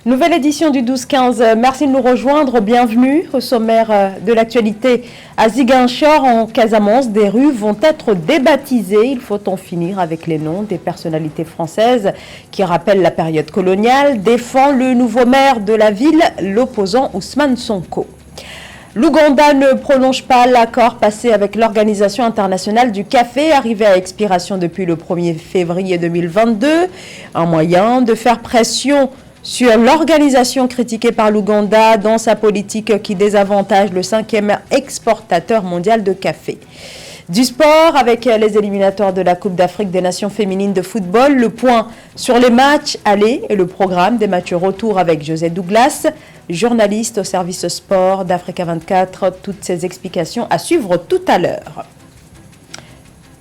Nouvelle édition du 12-15. Merci de nous rejoindre. Bienvenue au sommaire de l'actualité. À Ziguinchor, en Casamance, des rues vont être débaptisées. Il faut en finir avec les noms des personnalités françaises qui rappellent la période coloniale. Défend le nouveau maire de la ville, l'opposant Ousmane Sonko. L'Ouganda ne prolonge pas l'accord passé avec l'Organisation internationale du café, arrivé à expiration depuis le 1er février 2022. Un moyen de faire pression sur l'organisation critiquée par l'Ouganda dans sa politique qui désavantage le 5e exportateur mondial de café. Du sport avec les éliminatoires de la Coupe d'Afrique des Nations féminines de football, le point sur les matchs aller et le programme des matchs retour avec José Douglas, journaliste au service sport d'Africa 24. Toutes ces explications à suivre tout à l'heure.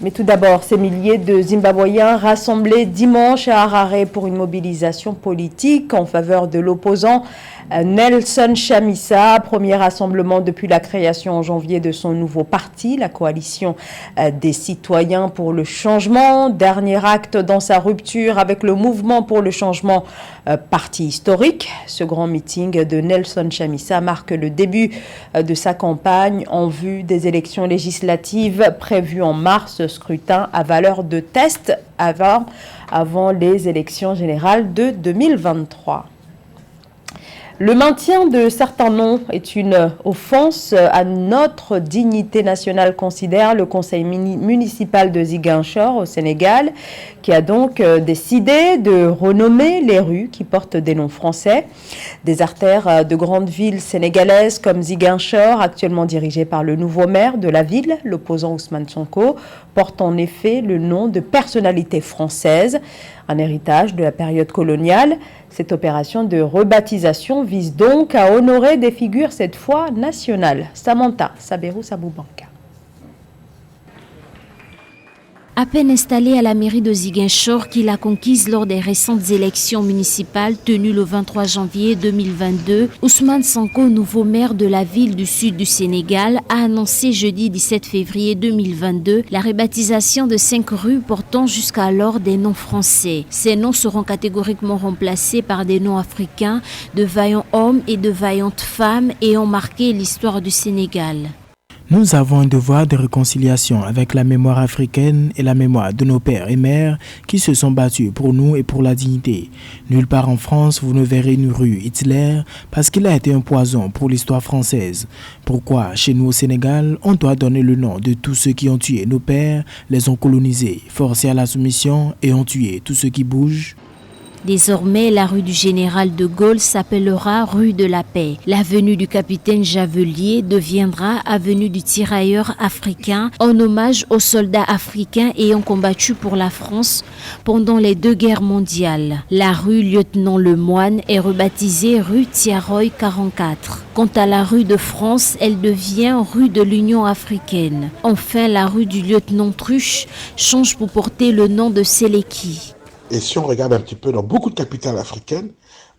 Mais tout d'abord, ces milliers de Zimbabwéens rassemblés dimanche à Harare pour une mobilisation politique en faveur de l'opposant Nelson Chamisa. Premier rassemblement depuis la création en janvier de son nouveau parti, la coalition des citoyens pour le changement. Dernier acte dans sa rupture avec le mouvement pour le changement, parti historique. Ce grand meeting de Nelson Chamisa marque le début de sa campagne en vue des élections législatives prévues en mars. Scrutin à valeur de test avant les élections générales de 2023. Le maintien de certains noms est une offense à notre dignité nationale, considère le conseil municipal de Ziguinchor au Sénégal, qui a donc décidé de renommer les rues qui portent des noms français. Des artères de grandes villes sénégalaises comme Ziguinchor, actuellement dirigées par le nouveau maire de la ville, l'opposant Ousmane Sonko, portent en effet le nom de personnalités françaises, un héritage de la période coloniale. Cette opération de rebaptisation vise donc à honorer des figures cette fois nationales. Samantha Saberou Saboubanka. À peine installé à la mairie de Ziguinchor, qu'il a conquise lors des récentes élections municipales tenues le 23 janvier 2022, Ousmane Sonko, nouveau maire de la ville du sud du Sénégal, a annoncé jeudi 17 février 2022 la rebaptisation de 5 rues portant jusqu'alors des noms français. Ces noms seront catégoriquement remplacés par des noms africains de vaillants hommes et de vaillantes femmes ayant marqué l'histoire du Sénégal. Nous avons un devoir de réconciliation avec la mémoire africaine et la mémoire de nos pères et mères qui se sont battus pour nous et pour la dignité. Nulle part en France, vous ne verrez une rue Hitler parce qu'il a été un poison pour l'histoire française. Pourquoi, chez nous au Sénégal, on doit donner le nom de tous ceux qui ont tué nos pères, les ont colonisés, forcés à la soumission et ont tué tous ceux qui bougent? Désormais, la rue du Général de Gaulle s'appellera rue de la Paix. L'avenue du Capitaine Javelier deviendra avenue du Tirailleur africain en hommage aux soldats africains ayant combattu pour la France pendant les 2 guerres mondiales. La rue Lieutenant Lemoine est rebaptisée rue Thiaroye 44. Quant à la rue de France, elle devient rue de l'Union africaine. Enfin, la rue du Lieutenant Truche change pour porter le nom de Séléki. Et si on regarde un petit peu dans beaucoup de capitales africaines,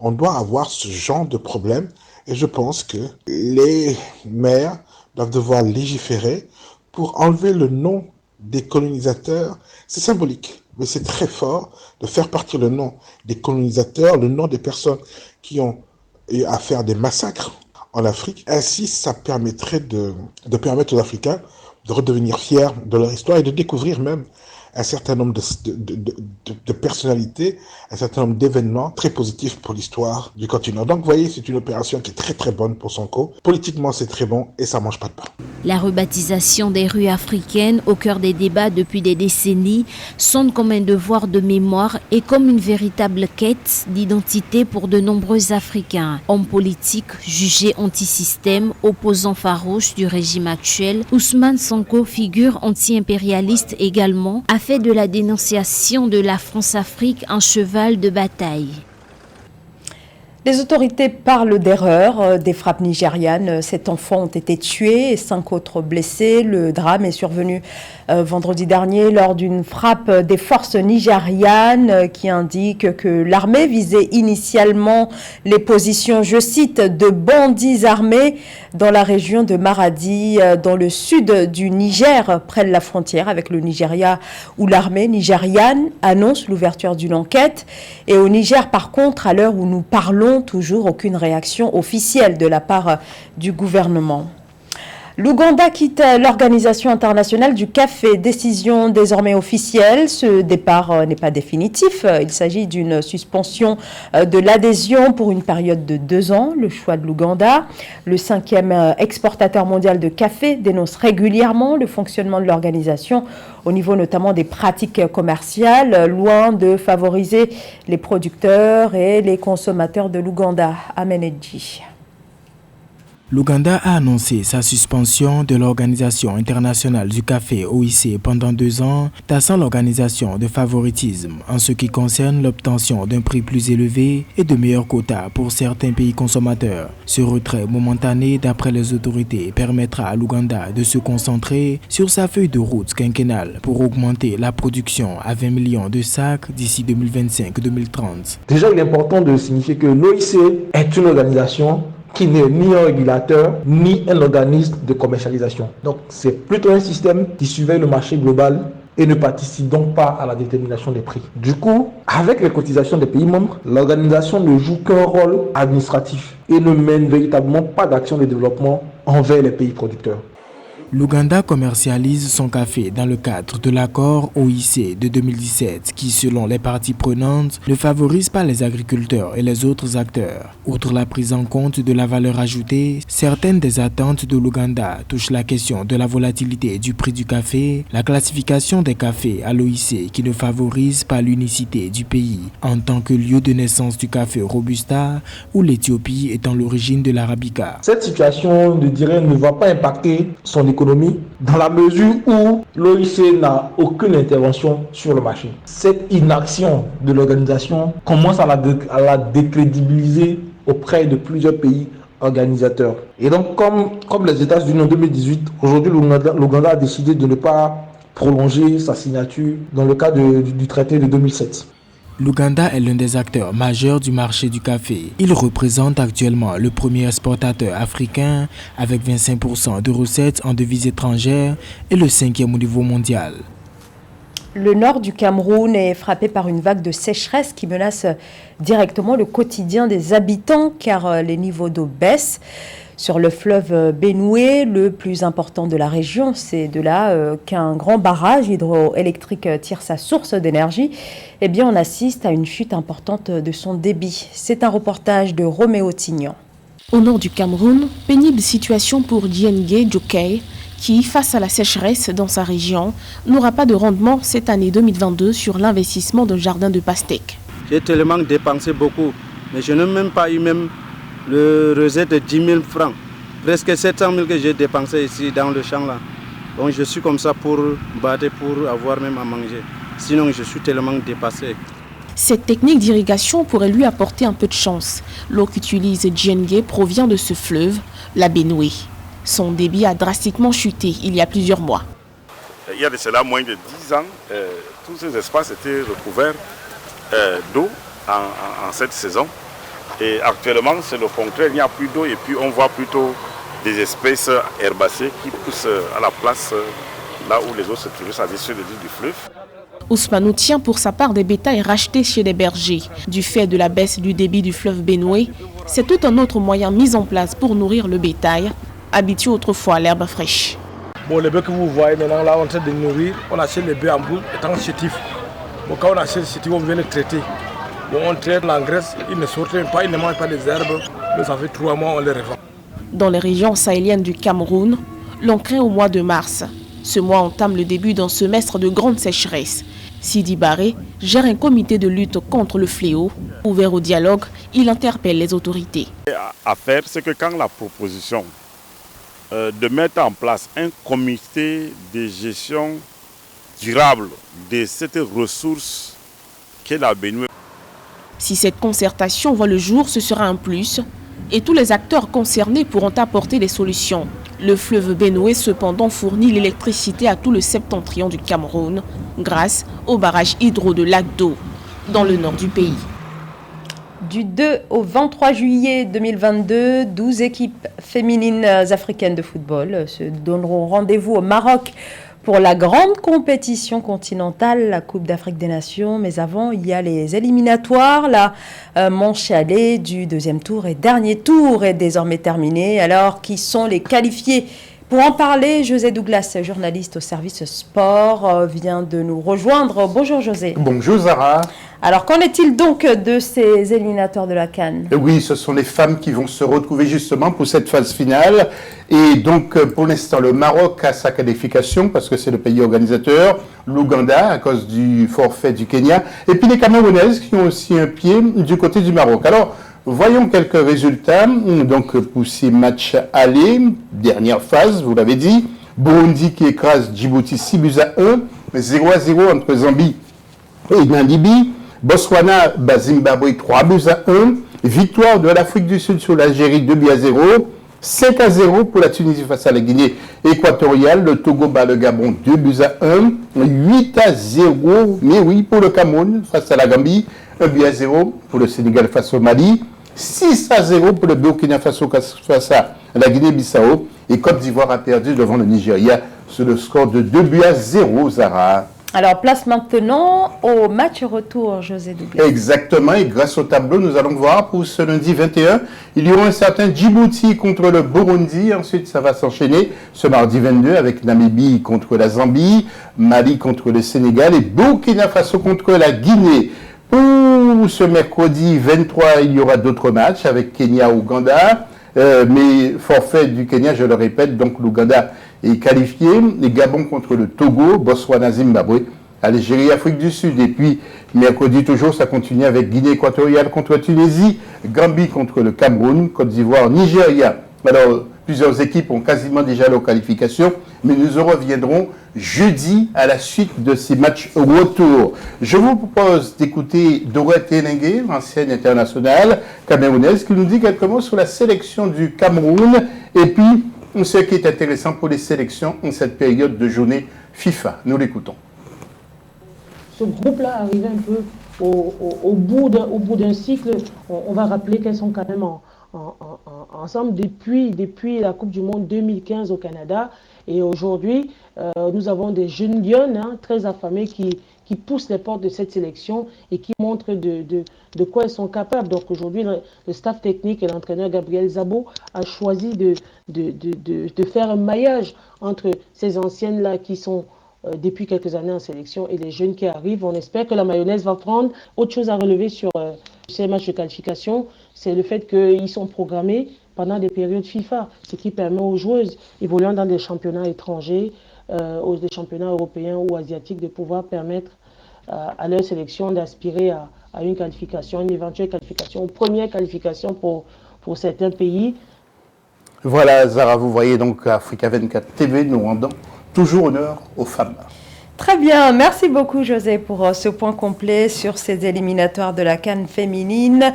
on doit avoir ce genre de problème. Et je pense que les maires doivent devoir légiférer pour enlever le nom des colonisateurs. C'est symbolique, mais c'est très fort de faire partir le nom des colonisateurs, le nom des personnes qui ont eu à faire des massacres en Afrique. Ainsi, ça permettrait de permettre aux Africains de redevenir fiers de leur histoire et de découvrir même un certain nombre de personnalités, un certain nombre d'événements très positifs pour l'histoire du continent. Donc vous voyez, c'est une opération qui est très très bonne pour Sonko. Politiquement, c'est très bon et ça mange pas de pain. La rebaptisation des rues africaines, au cœur des débats depuis des décennies, sonne comme un devoir de mémoire et comme une véritable quête d'identité pour de nombreux Africains. Hommes politiques jugés anti-système, opposants farouches du régime actuel, Ousmane Sonko, figure anti-impérialiste également, a fait de la dénonciation de la France-Afrique un cheval de bataille. Les autorités parlent d'erreur, des frappes nigérianes. 7 enfants ont été tués et 5 autres blessés. Le drame est survenu vendredi dernier lors d'une frappe des forces nigérianes qui indique que l'armée visait initialement les positions, je cite, de bandits armés dans la région de Maradi, dans le sud du Niger, près de la frontière avec le Nigeria, où l'armée nigériane annonce l'ouverture d'une enquête. Et au Niger, par contre, à l'heure où nous parlons, non, toujours aucune réaction officielle de la part du gouvernement. L'Ouganda quitte l'Organisation internationale du café. Décision désormais officielle. Ce départ n'est pas définitif. Il s'agit d'une suspension de l'adhésion pour une période de 2 ans. Le choix de l'Ouganda, le 5e exportateur mondial de café, dénonce régulièrement le fonctionnement de l'organisation au niveau notamment des pratiques commerciales, loin de favoriser les producteurs et les consommateurs de l'Ouganda. Amenedji. L'Ouganda a annoncé sa suspension de l'Organisation internationale du café OIC pendant 2 ans, taxant l'organisation de favoritisme en ce qui concerne l'obtention d'un prix plus élevé et de meilleurs quotas pour certains pays consommateurs. Ce retrait momentané, d'après les autorités, permettra à l'Ouganda de se concentrer sur sa feuille de route quinquennale pour augmenter la production à 20 millions de sacs d'ici 2025-2030. Déjà, il est important de signifier que l'OIC est une organisation qui n'est ni un régulateur, ni un organisme de commercialisation. Donc, c'est plutôt un système qui surveille le marché global et ne participe donc pas à la détermination des prix. Du coup, avec les cotisations des pays membres, l'organisation ne joue qu'un rôle administratif et ne mène véritablement pas d'action de développement envers les pays producteurs. L'Ouganda commercialise son café dans le cadre de l'accord OIC de 2017 qui, selon les parties prenantes, ne favorise pas les agriculteurs et les autres acteurs. Outre la prise en compte de la valeur ajoutée, certaines des attentes de l'Ouganda touchent la question de la volatilité du prix du café, la classification des cafés à l'OIC qui ne favorise pas l'unicité du pays en tant que lieu de naissance du café Robusta ou l'Éthiopie étant l'origine de l'Arabica. Cette situation, je dirais, ne va pas impacter son économie dans la mesure où l'OIC n'a aucune intervention sur le marché. Cette inaction de l'organisation commence à la décrédibiliser auprès de plusieurs pays organisateurs. Et donc, comme les États-Unis en 2018, aujourd'hui l'Ouganda a décidé de ne pas prolonger sa signature dans le cadre du traité de 2007. L'Ouganda est l'un des acteurs majeurs du marché du café. Il représente actuellement le premier exportateur africain avec 25% de recettes en devises étrangères et le 5e au niveau mondial. Le nord du Cameroun est frappé par une vague de sécheresse qui menace directement le quotidien des habitants car les niveaux d'eau baissent. Sur le fleuve Benoué, le plus important de la région, c'est de là qu'un grand barrage hydroélectrique tire sa source d'énergie. Eh bien, on assiste à une chute importante de son débit. C'est un reportage de Roméo Tignan. Au nord du Cameroun, pénible situation pour Diengue Djokei, qui, face à la sécheresse dans sa région, n'aura pas de rendement cette année 2022 sur l'investissement d'un jardin de pastèques. J'ai tellement dépensé beaucoup, mais je n'ai même pas eu le recette de 10 000 francs. Presque 700 000 que j'ai dépensé ici dans le champ là. Donc je suis comme ça pour battre, pour avoir même à manger. Sinon je suis tellement dépassé. Cette technique d'irrigation pourrait lui apporter un peu de chance. L'eau qu'utilise Diengue provient de ce fleuve, la Benoué. Son débit a drastiquement chuté il y a plusieurs mois. Il y a de cela moins de 10 ans, tous ces espaces étaient recouverts d'eau en cette saison. Et actuellement, c'est le contraire, il n'y a plus d'eau et puis on voit plutôt des espèces herbacées qui poussent à la place là où les eaux se trouvent, c'est-à-dire sur le lit du fleuve. Ousmanou tient pour sa part des bétails rachetés chez des bergers. Du fait de la baisse du débit du fleuve Benoué, c'est tout un autre moyen mis en place pour nourrir le bétail, habitué autrefois à l'herbe fraîche. Bon, les bœufs que vous voyez maintenant, là, on est en train de nourrir, on achète les bœufs en boule étant chétifs. Bon, quand on achète chétif, on vient les traiter. Bon, on traite l'engraisse, ils ne sortent pas, ils ne mangent pas des herbes, mais ça fait 3 mois, on les revend. Dans les régions sahéliennes du Cameroun, l'on craint au mois de mars. Ce mois entame le début d'un semestre de grande sécheresse. Sidi Barré gère un comité de lutte contre le fléau. Ouvert au dialogue, il interpelle les autorités. À faire, c'est que quand la proposition de mettre en place un comité de gestion durable de cette ressource qu'est la Benoué. Si cette concertation voit le jour, ce sera un plus et tous les acteurs concernés pourront apporter des solutions. Le fleuve Benoué cependant fournit l'électricité à tout le septentrion du Cameroun grâce au barrage hydro de Lac d'eau dans le nord du pays. Du 2 au 23 juillet 2022, 12 équipes féminines africaines de football se donneront rendez-vous au Maroc pour la grande compétition continentale, la Coupe d'Afrique des Nations. Mais avant, il y a les éliminatoires. La manche allée du deuxième tour et dernier tour est désormais terminée. Alors, qui sont les qualifiés? Pour en parler, José Douglas, journaliste au service sport, vient de nous rejoindre. Bonjour José. Bonjour Zara. Alors, qu'en est-il donc de ces éliminatoires de la CAN? Oui, ce sont les femmes qui vont se retrouver justement pour cette phase finale. Et donc, pour l'instant, le Maroc a sa qualification parce que c'est le pays organisateur. L'Ouganda à cause du forfait du Kenya. Et puis les Camerounaises qui ont aussi un pied du côté du Maroc. Alors, voyons quelques résultats. Donc, pour ces matchs allés, dernière phase, vous l'avez dit. Burundi qui écrase Djibouti 6-1, 0-0 entre Zambie et Namibie. Botswana, Zimbabwe 3-1. Victoire de l'Afrique du Sud sur l'Algérie 2-0. 5-0 pour la Tunisie face à la Guinée équatoriale. Le Togo bat le Gabon 2-1. 8-0, mais oui, pour le Cameroun face à la Gambie. 1-0 pour le Sénégal face au Mali. 6-0 pour le Burkina Faso face à la Guinée-Bissau. Et Côte d'Ivoire a perdu devant le Nigeria sur le score de 2-0, Zara. Alors, place maintenant au match retour, José Douglas. Exactement, et grâce au tableau, nous allons voir pour ce lundi 21, il y aura un certain Djibouti contre le Burundi. Ensuite, ça va s'enchaîner ce mardi 22 avec Namibie contre la Zambie, Mali contre le Sénégal et Burkina Faso contre la Guinée. Pour ce mercredi 23, il y aura d'autres matchs avec Kenya-Ouganda. Mais forfait du Kenya, je le répète, donc l'Ouganda est qualifié. Les Gabon contre le Togo, Botswana, Zimbabwe, Algérie, Afrique du Sud. Et puis, mercredi toujours, ça continue avec Guinée équatoriale contre la Tunisie, Gambie contre le Cameroun, Côte d'Ivoire, Nigeria. Alors, plusieurs équipes ont quasiment déjà leur qualification, mais nous en reviendrons jeudi à la suite de ces matchs retour. Je vous propose d'écouter Dorothée Nengue, ancienne internationale camerounaise, qui nous dit quelques mots sur la sélection du Cameroun et puis ce qui est intéressant pour les sélections en cette période de journée FIFA. Nous l'écoutons. Ce groupe-là arrive un peu au bout d'un cycle. On va rappeler qu'elles sont quand même ensemble depuis la Coupe du Monde 2015 au Canada. Et aujourd'hui, nous avons des jeunes lionnes très affamées qui poussent les portes de cette sélection et qui montrent de quoi elles sont capables. Donc aujourd'hui, le staff technique et l'entraîneur Gabriel Zabo a choisi de faire un maillage entre ces anciennes-là qui sont depuis quelques années en sélection et les jeunes qui arrivent. On espère que la mayonnaise va prendre. Autre chose à relever sur ces matchs de qualification, c'est le fait qu'ils sont programmés pendant des périodes FIFA, ce qui permet aux joueuses évoluant dans des championnats étrangers, des championnats européens ou asiatiques, de pouvoir permettre à leur sélection d'aspirer à une qualification, une éventuelle qualification, une première qualification pour certains pays. Voilà, Zara, vous voyez donc Africa 24 TV, nous rendons toujours honneur aux femmes. Très bien, merci beaucoup José pour ce point complet sur ces éliminatoires de la CAN féminine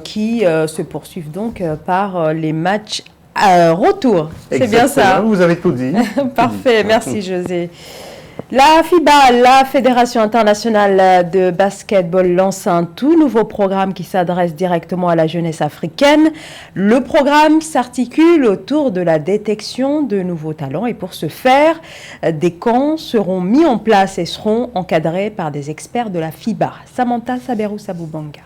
qui se poursuivent donc par les matchs retour. C'est bien ça. Vous avez tout dit. Parfait, merci José. La FIBA, la Fédération internationale de basketball, lance un tout nouveau programme qui s'adresse directement à la jeunesse africaine. Le programme s'articule autour de la détection de nouveaux talents et pour ce faire, des camps seront mis en place et seront encadrés par des experts de la FIBA. Samantha Saberou-Saboubanga.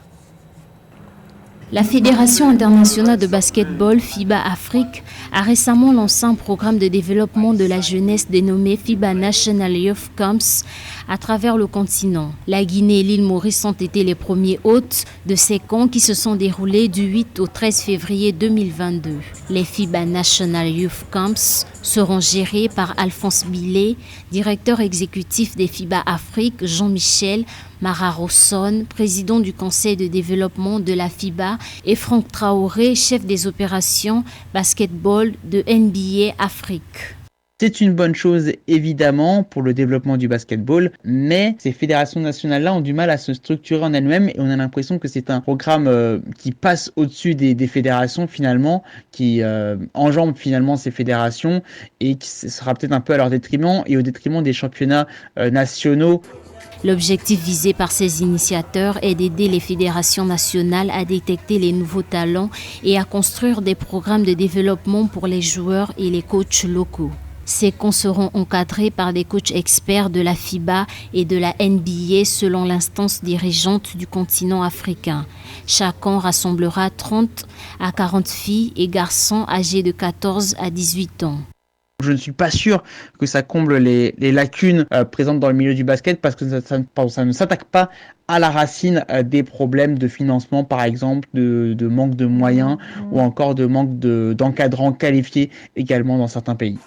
La Fédération internationale de basketball FIBA Afrique a récemment lancé un programme de développement de la jeunesse dénommé FIBA National Youth Camps à travers le continent. La Guinée et l'île Maurice ont été les premiers hôtes de ces camps qui se sont déroulés du 8 au 13 février 2022. Les FIBA National Youth Camps seront gérés par Alphonse Billet, directeur exécutif des FIBA Afrique, Jean-Michel Mara Rosson, président du conseil de développement de la FIBA, et Franck Traoré, chef des opérations basketball de NBA Afrique. C'est une bonne chose évidemment pour le développement du basketball, mais ces fédérations nationales-là ont du mal à se structurer en elles-mêmes et on a l'impression que c'est un programme qui passe au-dessus des fédérations finalement, qui enjambe finalement ces fédérations et qui sera peut-être un peu à leur détriment et au détriment des championnats nationaux. L'objectif visé par ces initiateurs est d'aider les fédérations nationales à détecter les nouveaux talents et à construire des programmes de développement pour les joueurs et les coachs locaux. Ces camps seront encadrés par des coachs experts de la FIBA et de la NBA selon l'instance dirigeante du continent africain. Chaque camp rassemblera 30 à 40 filles et garçons âgés de 14 à 18 ans. Je ne suis pas sûr que ça comble les lacunes présentes dans le milieu du basket parce que ça ne s'attaque pas à la racine des problèmes de financement, par exemple, de manque de moyens ou encore de manque d'encadrants qualifiés également dans certains pays.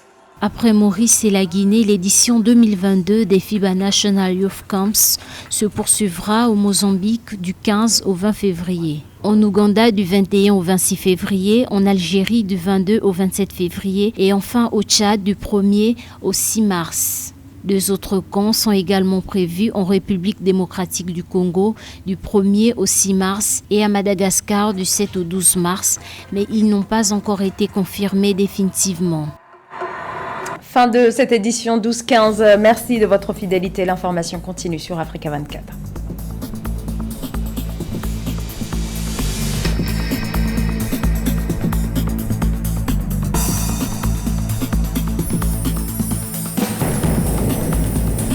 Après Maurice et la Guinée, l'édition 2022 des FIBA National Youth Camps se poursuivra au Mozambique du 15 au 20 février. En Ouganda du 21 au 26 février, en Algérie du 22 au 27 février et enfin au Tchad du 1er au 6 mars. 2 autres camps sont également prévus en République démocratique du Congo du 1er au 6 mars et à Madagascar du 7 au 12 mars, mais ils n'ont pas encore été confirmés définitivement. Fin de cette édition 12-15. Merci de votre fidélité. L'information continue sur Africa 24.